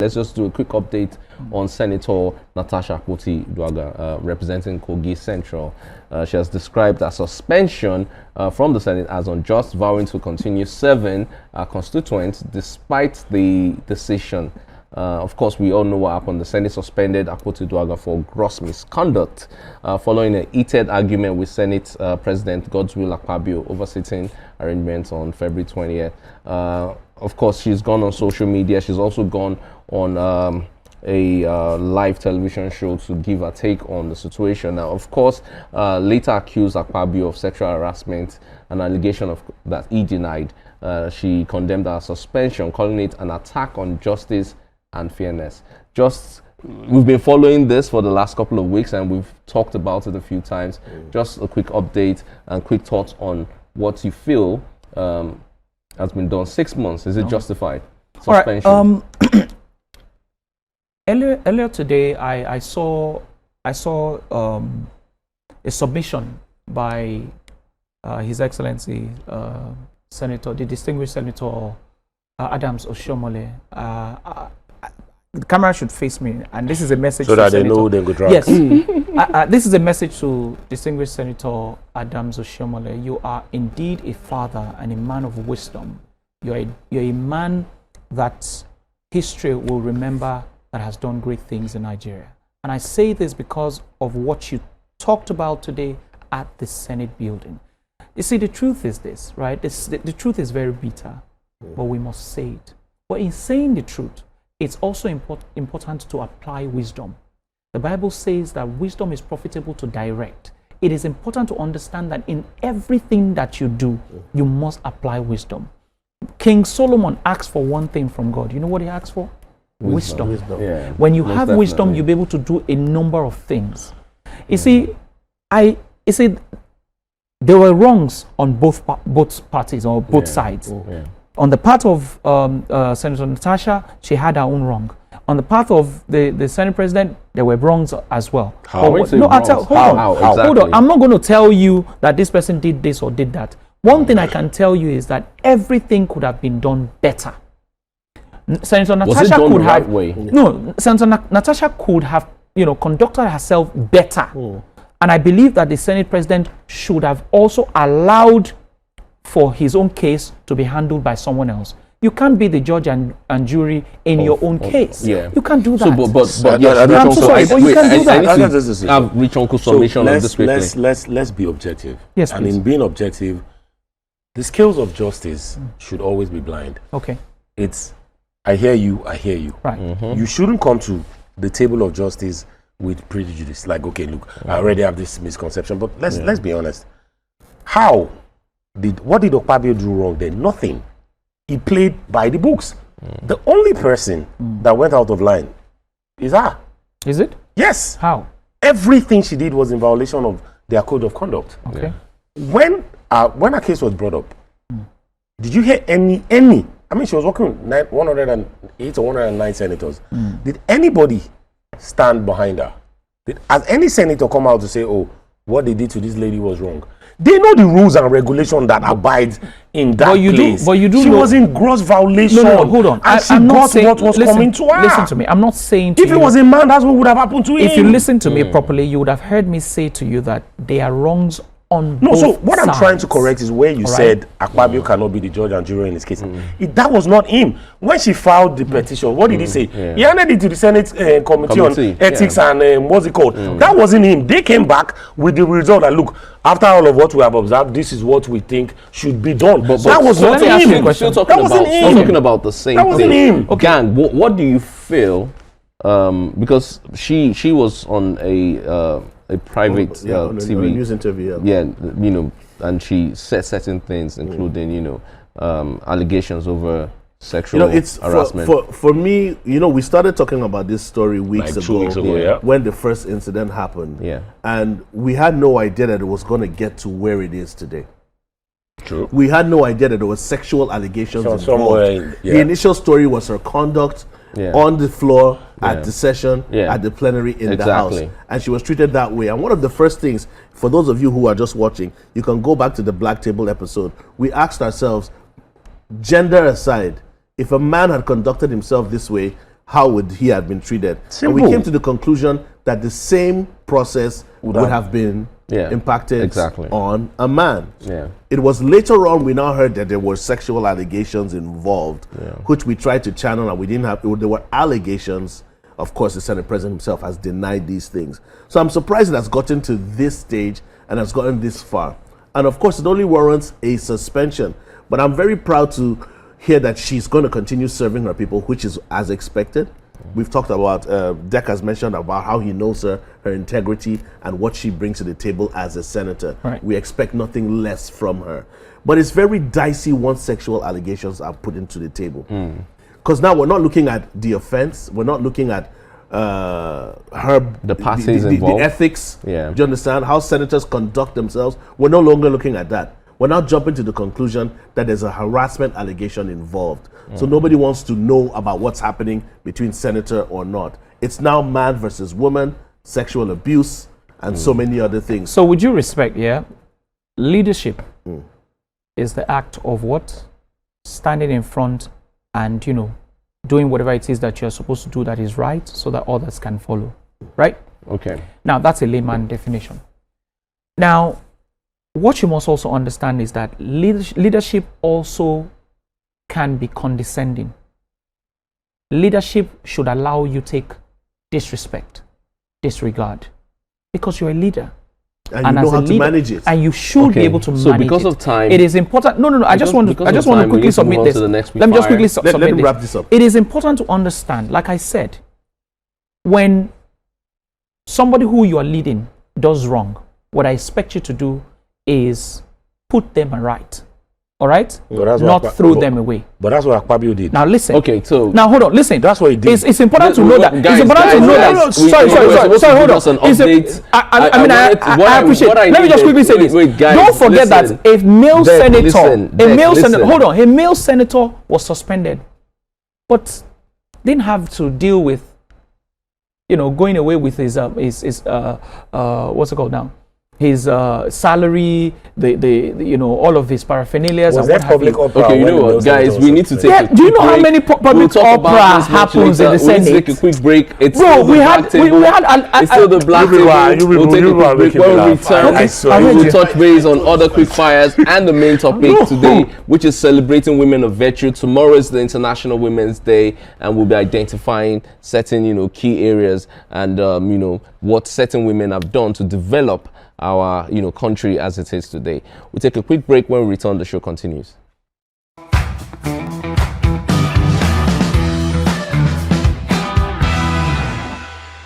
Let's just do a quick update on Senator Natasha representing Kogi Central. She has described her suspension from the Senate as unjust, vowing to continue serving her constituents despite the decision. Of course, we all know what happened. The Senate suspended Akpoti-Uduaghan for gross misconduct following a heated argument with Senate President Godswill Akpabio over sitting arrangements on February 20th. Of course, she's gone on social media. She's also gone on a live television show to give her take on the situation. Now, of course, later accused Akpabio of sexual harassment, an allegation of that he denied. She condemned her suspension, calling it an attack on justice and fairness. We've been following this for the last couple of weeks, and we've talked about it a few times. Just a quick update and quick thoughts on what you feel has been done. 6 months, is it justified? Suspension. All right, earlier today, I saw a submission by His Excellency Senator, the distinguished Senator Adams Oshiomhole. The camera should face me, and this is a message so to that Senator. they know they go drag. Yes. This is a message to distinguished Senator Adams Oshiomhole. You are indeed a father and a man of wisdom. You're a man that history will remember that has done great things in Nigeria. And I say this because of what you talked about today at the Senate building. You see, the truth is this, right? The truth is very bitter, but we must say it. But in saying the truth, it's also important to apply wisdom. The Bible says that wisdom is profitable to direct. It is important to understand that in everything that you do, you must apply wisdom. King Solomon asked for one thing from God. You know what he asked for? Wisdom. Yeah, when you have wisdom, you'll be able to do a number of things. You see, there were wrongs on both parties or both sides. On the part of Senator Natasha, she had her own wrong. On the part of the Senate President, there were wrongs as well. Hold on. I'm not going to tell you that this person did this or did that. One thing I can tell you is that everything could have been done better. Senator Natasha could have Senator Natasha could have, conducted herself better. And I believe that the Senate President should have also allowed for his own case to be handled by someone else. You can't be the judge and jury in your own case. Yeah. You can't do that. I'm so sorry, but you can't do that. Have Rich Uncle summation on this quickly. Let's be objective. Yes, and please. in being objective, the scales of justice should always be blind. Okay. It's I hear you. Right. You shouldn't come to the table of justice with prejudice. Like, okay, look, I already have this misconception. But let's be honest. What did Akpabio do wrong then? Nothing. He played by the books. The only person that went out of line is her. Is it? Yes. How? Everything she did was in violation of their code of conduct. Okay. When a case was brought up, did you hear any? I mean, she was working with 108 or 109 senators. Did anybody stand behind her? Has any senator come out to say, "Oh, what they did to this lady was wrong"? They know the rules and regulations that abide in that place. She was in gross violation. No, hold on. And she got what was coming to her. Listen to me. I'm not saying to you. If it was a man, that's what would have happened to him. If you listen to me properly, you would have heard me say to you that there are wrongs on both so what sides. I'm trying to correct is where you said Akpabio cannot be the judge and jury in this case. That was not him. When she filed the petition, what did he say? He handed it to the Senate committee on ethics and what's it called? That wasn't him. They came back with the result that, look, after all of what we have observed, this is what we think should be done. But that was not him. That wasn't him. Talking about the same thing. That wasn't him. Okay. Gang, what do you feel? Because she was on a private TV news interview. And she said certain things, including allegations over sexual harassment. For me, we started talking about this story weeks ago, when the first incident happened. Yeah. And we had no idea that it was going to get to where it is today. True. We had no idea that there was sexual allegations involved. The initial story was her conduct on the floor at the session, at the plenary in the House. And she was treated that way. And one of the first things, for those of you who are just watching, you can go back to the Black Table episode. We asked ourselves, gender aside, if a man had conducted himself this way, how would he have been treated? Simple. And we came to the conclusion that the same process would have been impacted on a man. It was later on we now heard that there were sexual allegations involved, which we tried to channel, and we didn't have. There were allegations. Of course, the Senate President himself has denied these things. So I'm surprised it has gotten to this stage and has gotten this far. And of course, it only warrants a suspension. But I'm very proud to hear that she's going to continue serving her people, which is as expected. We've talked about, Dec has mentioned about how he knows her integrity, and what she brings to the table as a senator. Right. We expect nothing less from her. But it's very dicey once sexual allegations are put into the table. Because now we're not looking at the offense, we're not looking at the parties involved, the ethics. Do you understand how senators conduct themselves? We're no longer looking at that. We're now jumping to the conclusion that there's a harassment allegation involved. So nobody wants to know about what's happening between senator or not. It's now man versus woman, sexual abuse, and so many other things. So would you respect, leadership is the act of what? Standing in front and, doing whatever it is that you're supposed to do that is right, so that others can follow, right? Okay. Now, that's a layman definition. Now, what you must also understand is that leadership also can be condescending. Leadership should allow you take disrespect, disregard, because you're a leader. And you know how to manage it. And you should be able to manage it. So because of time, it is important. No. I just want to quickly submit this. Let me just quickly submit this. Let me wrap this up. It is important to understand, like I said, when somebody who you are leading does wrong, what I expect you to do is put them right. All right? Not throw them away. But that's what Akpabio did. Now listen. Okay, so now hold on. Listen. That's what he did. It's important to know that. It's important to know that. Sorry. Hold on. I appreciate. Let me just quickly say this. Don't forget that a male senator. Hold on. A male senator was suspended, but didn't have to deal with, going away with his what's it called now? His salary, all of his paraphernalias. Was that public opera? Okay, you know what, guys, we need to take a quick do you know break. how many public opera happens in the Senate? We'll take a quick break. It's Bro, we had it's still the black table. We'll take a quick break. When we return, we will touch base on other quick fires and the main topic today, which is celebrating women of virtue. Tomorrow is the International Women's Day, and we'll be identifying certain, key areas and what certain women have done to develop our country as it is today. We'll take a quick break. When we return, the show continues.